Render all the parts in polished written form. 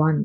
1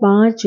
5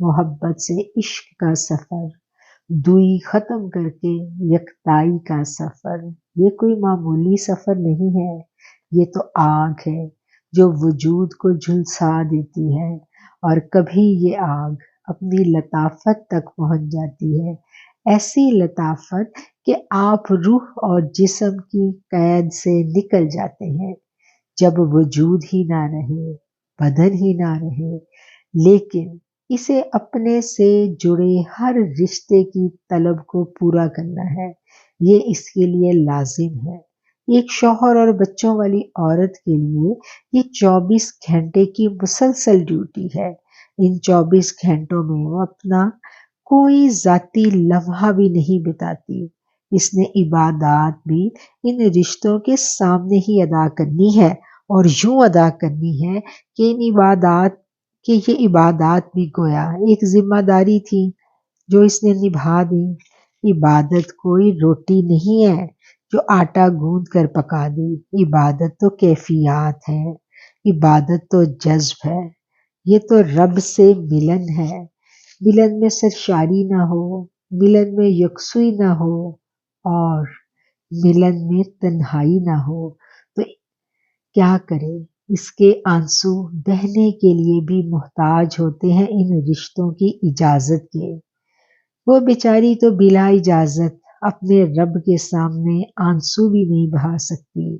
محبت سے عشق کا سفر، دوئی ختم کر کے یکتائی کا سفر۔ یہ کوئی معمولی سفر نہیں ہے، یہ تو آگ ہے جو وجود کو جھلسا دیتی ہے، اور کبھی یہ آگ اپنی لطافت تک پہنچ جاتی ہے، ایسی لطافت کہ آپ روح اور جسم کی قید سے نکل جاتے ہیں، جب وجود ہی نہ رہے، بدن ہی نہ رہے، لیکن اسے اپنے سے جڑے ہر رشتے کی طلب کو پورا کرنا ہے، یہ اس کے لیے لازم ہے۔ ایک شوہر اور بچوں والی عورت کے لیے یہ 24 گھنٹے کی مسلسل ڈیوٹی ہے۔ ان 24 گھنٹوں میں وہ اپنا کوئی ذاتی لمحہ بھی نہیں بتاتی۔ اس نے عبادات بھی ان رشتوں کے سامنے ہی ادا کرنی ہے، اور یوں ادا کرنی ہے کہ یہ عبادات بھی گویا ایک ذمہ داری تھی جو اس نے نبھا دی۔ عبادت کوئی روٹی نہیں ہے جو آٹا گوندھ کر پکا دی، عبادت تو کیفیات ہے، عبادت تو جذب ہے، یہ تو رب سے ملن ہے۔ ملن میں سرشاری نہ ہو، ملن میں یکسوئی نہ ہو، اور ملن میں تنہائی نہ ہو تو کیا کرے؟ اس کے آنسو بہنے کے لیے بھی محتاج ہوتے ہیں ان رشتوں کی اجازت کے۔ وہ بیچاری تو بلا اجازت اپنے رب کے سامنے آنسو بھی نہیں بہا سکتی۔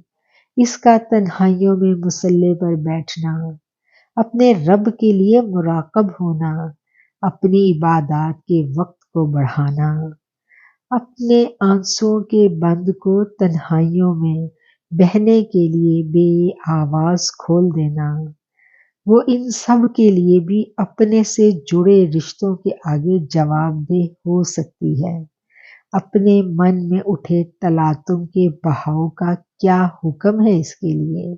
اس کا تنہائیوں میں مصلے پر بیٹھنا، اپنے رب کے لیے مراقب ہونا، اپنی عبادات کے وقت کو بڑھانا، اپنے آنسوؤں کے بند کو تنہائیوں میں بہنے کے لیے بے آواز کھول دینا، وہ ان سب کے لیے بھی اپنے سے جڑے رشتوں کے آگے جواب دہ ہو سکتی ہے۔ اپنے من میں اٹھے تلاطم کے بہاؤ کا کیا حکم ہے اس کے لیے؟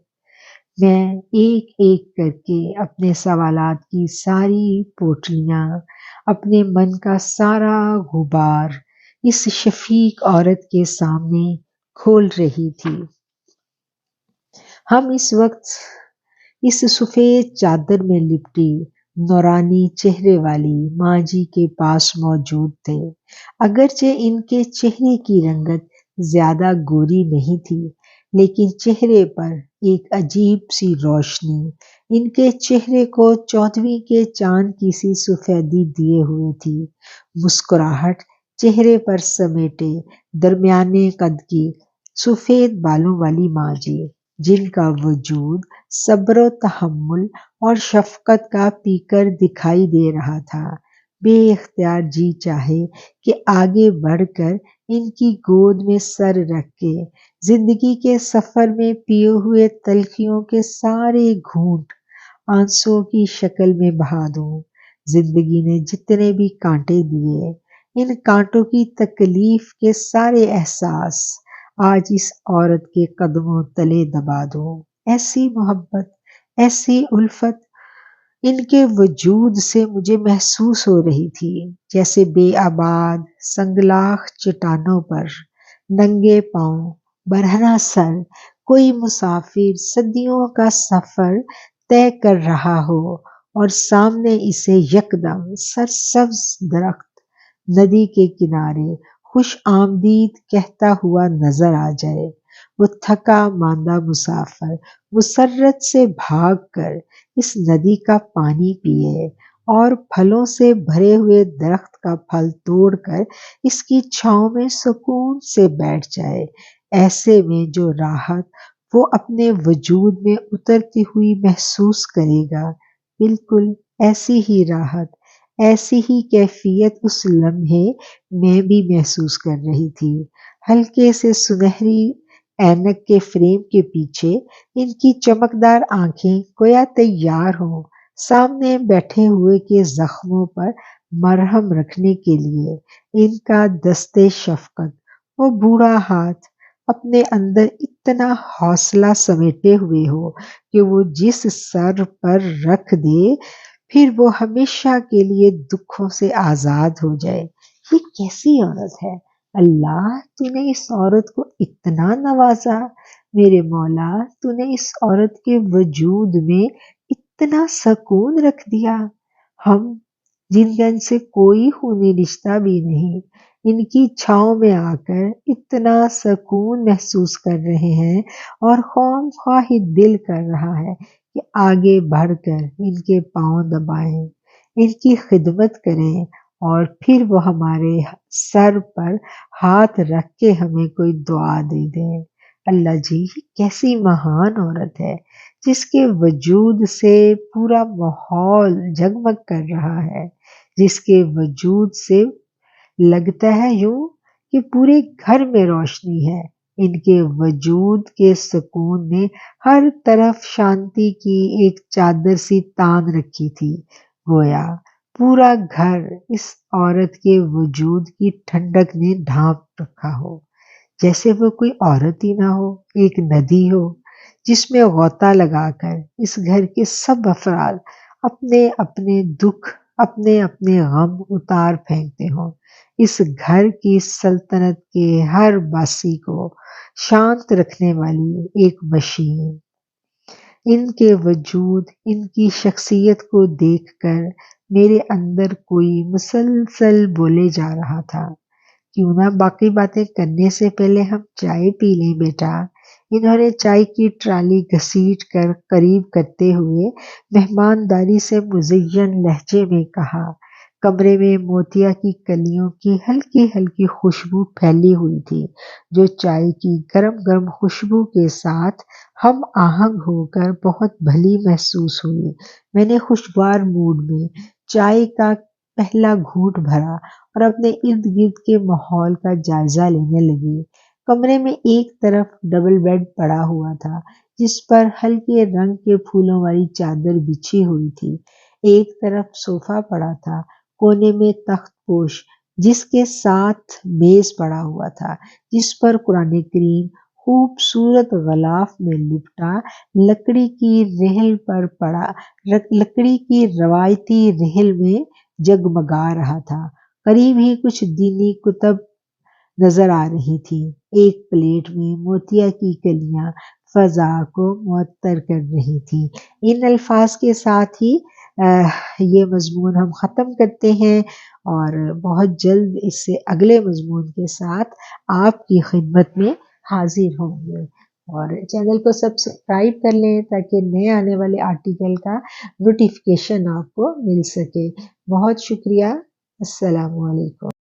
میں ایک ایک کر کے اپنے سوالات کی ساری پوٹلیاں، اپنے من کا سارا غبار اس شفیق عورت کے سامنے کھول رہی تھی۔ ہم اس وقت اس سفید چادر میں لپٹی نورانی چہرے والی ماں جی کے پاس موجود تھے۔ اگرچہ ان کے چہرے کی رنگت زیادہ گوری نہیں تھی، لیکن چہرے پر ایک عجیب سی روشنی، ان کے چہرے کو 14ویں کے چاند کی سی سفیدی دیے ہوئے تھی۔ مسکراہٹ چہرے پر سمیٹے درمیانے قد کی سفید بالوں والی ماں جی، جن کا وجود صبر و تحمل اور شفقت کا پیکر دکھائی دے رہا تھا، بے اختیار جی چاہے کہ آگے بڑھ کر ان کی گود میں سر رکھ کے زندگی کے سفر میں پیے ہوئے تلخیوں کے سارے گھونٹ آنسوؤں کی شکل میں بہا دوں۔ زندگی نے جتنے بھی کانٹے دیے، ان کانٹوں کی تکلیف کے سارے احساس آج اس عورت کے قدموں تلے دبا دوں۔ ایسی محبت، ایسی الفت ان کے وجود سے مجھے محسوس ہو رہی تھی، جیسے بے آباد سنگلاخ چٹانوں پر ننگے پاؤں برہنہ سر کوئی مسافر صدیوں کا سفر طے کر رہا ہو، اور سامنے اسے یکدم سرسبز درخت ندی کے کنارے خوش آمدید کہتا ہوا نظر آ جائے۔ وہ تھکا ماندہ مسافر مسرت سے بھاگ کر اس ندی کا پانی پیے، اور پھلوں سے بھرے ہوئے درخت کا پھل توڑ کر اس کی چھاؤں میں سکون سے بیٹھ جائے۔ ایسے میں جو راحت وہ اپنے وجود میں اترتی ہوئی محسوس کرے گا، بالکل ایسی ہی راحت، ایسی ہی کیفیت اس لمحے میں بھی محسوس کر رہی تھی۔ ہلکے سے سنہری اینک کے فریم کے پیچھے ان کی چمکدار آنکھیں گویا تیار ہوں سامنے بیٹھے ہوئے کے زخموں پر مرہم رکھنے کے لیے۔ ان کا دست شفقت، وہ بوڑھا ہاتھ اپنے اندر اتنا حوصلہ سمیٹے ہوئے ہو کہ وہ جس سر پر رکھ دے پھر وہ ہمیشہ کے لیے دکھوں سے آزاد ہو جائے۔ یہ کیسی عورت ہے؟ اللہ، تو نے اس عورت کو اتنا نوازا، میرے مولا، تو نے اس عورت کے وجود میں اتنا سکون رکھ دیا۔ ہم جن کا ان سے کوئی خونی رشتہ بھی نہیں، ان کی چھاؤں میں آ کر اتنا سکون محسوس کر رہے ہیں اور خواہ خواہ دل کر رہا ہے کہ آگے بڑھ کر ان کے پاؤں دبائیں، ان کی خدمت کریں اور پھر وہ ہمارے سر پر ہاتھ رکھ کے ہمیں کوئی دعا دے دیں۔ اللہ جی، یہ کیسی مہان عورت ہے جس کے وجود سے پورا ماحول جگمگ کر رہا ہے، جس کے وجود سے لگتا ہے یوں کہ پورے گھر میں روشنی ہے۔ ان کے وجود کے سکون نے ہر طرف شانتی کی ایک چادر سی تان رکھی تھی، گویا پورا گھر اس عورت کے وجود کی ٹھنڈک نے ڈھانپ رکھا ہو، جیسے وہ کوئی عورت ہی نہ ہو، ایک ندی ہو جس میں غوطہ لگا کر اس گھر کے سب افراد اپنے اپنے دکھ، اپنے اپنے غم اتار پھینکتے ہوں۔ اس گھر کی سلطنت کے ہر باسی کو شانت رکھنے والی ایک مشین۔ ان کے وجود، ان کی شخصیت کو دیکھ کر میرے اندر کوئی مسلسل بولے جا رہا تھا، کیوں نہ باقی باتیں کرنے سے پہلے ہم چائے پی لیں بیٹا۔ انہوں نے چائے کی ٹرالی گھسیٹ کر قریب کرتے ہوئے مہمانداری سے مزین لہجے میں کہا۔ کمرے میں موتیا کی کلیوں کی ہلکی ہلکی خوشبو پھیلی ہوئی تھی، جو چائے کی گرم گرم خوشبو کے ساتھ ہم آہنگ ہو کر بہت بھلی محسوس ہوئی۔ میں نے خوشگوار موڈ میں چائے کا پہلا گھونٹ بھرا اور اپنے ارد گرد کے ماحول کا جائزہ لینے لگی۔ کمرے میں ایک طرف ڈبل بیڈ پڑا ہوا تھا جس پر ہلکے رنگ کے پھولوں والی چادر بچھی ہوئی تھی، ایک طرف صوفہ پڑا تھا، کونے میں تخت پوش جس کے ساتھ میز پڑا ہوا تھا جس پر قرآن کریم خوبصورت غلاف میں لپٹا لکڑی کی رحل پر پڑا، لکڑی کی روایتی رحل میں جگمگا رہا تھا۔ قریب ہی کچھ دینی کتب نظر آ رہی تھی۔ ایک پلیٹ میں موتیا کی کلیاں فضا کو معطر کر رہی تھی۔ ان الفاظ کے ساتھ ہی یہ مضمون ہم ختم کرتے ہیں اور بہت جلد اس سے اگلے مضمون کے ساتھ آپ کی خدمت میں حاضر ہوں گے، اور چینل کو سبسکرائب کر لیں تاکہ نئے آنے والے آرٹیکل کا نوٹیفیکیشن آپ کو مل سکے۔ بہت شکریہ۔ السلام علیکم۔